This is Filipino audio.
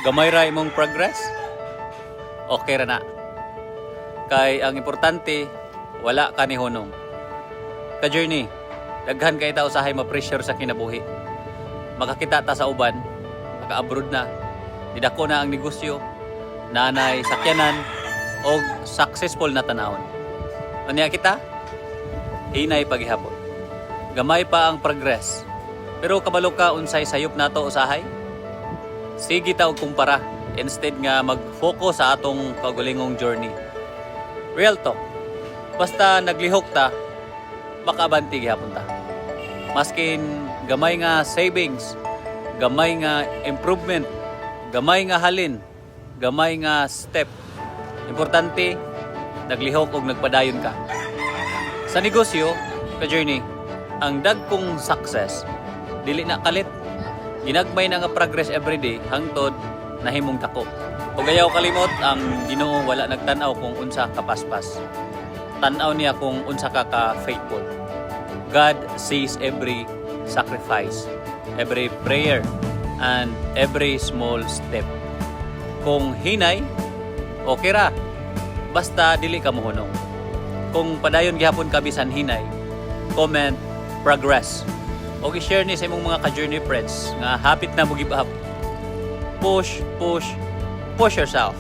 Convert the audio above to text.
Gamay ra imong progress? Okay ra na. Kay ang importante, wala ka ni hunong. Ka-journey, daghan kay ta usahay ma-pressure sa kinabuhi. Makakita ta sa uban, maka-abroad na, didako na ang negosyo, nanay sakyanan, o successful na tanawon. Unya kita, hinay paghihapon. Gamay pa ang progress. Pero kabalo ka unsay sayop nato usahay? Sige ta og kumpara instead nga mag-focus sa atong pagulingong journey. Real talk. Basta naglihok ta, makabanti gihapon ta. Maskin gamay nga savings, gamay nga improvement, gamay nga halin, gamay nga step. Importante, naglihok og nagpadayon ka. Sa negosyo, ka-journey, ang dagkong success, dili na kalit. Ginagmay na nga progress everyday hangtod nahimong dako. Ug ayaw kalimot ang Ginoo wala nagtan-aw kung unsa ka paspas. Tan-aw niya kung unsa ka faithful. God sees every sacrifice, every prayer, and every small step. Kung hinay, okay ra. Basta dili ka mohunong. Kung padayon gihapon ka bisan hinay, comment progress. O i-share ni sa imong mga ka-journey friends nga hapit na mo give up. Push yourself.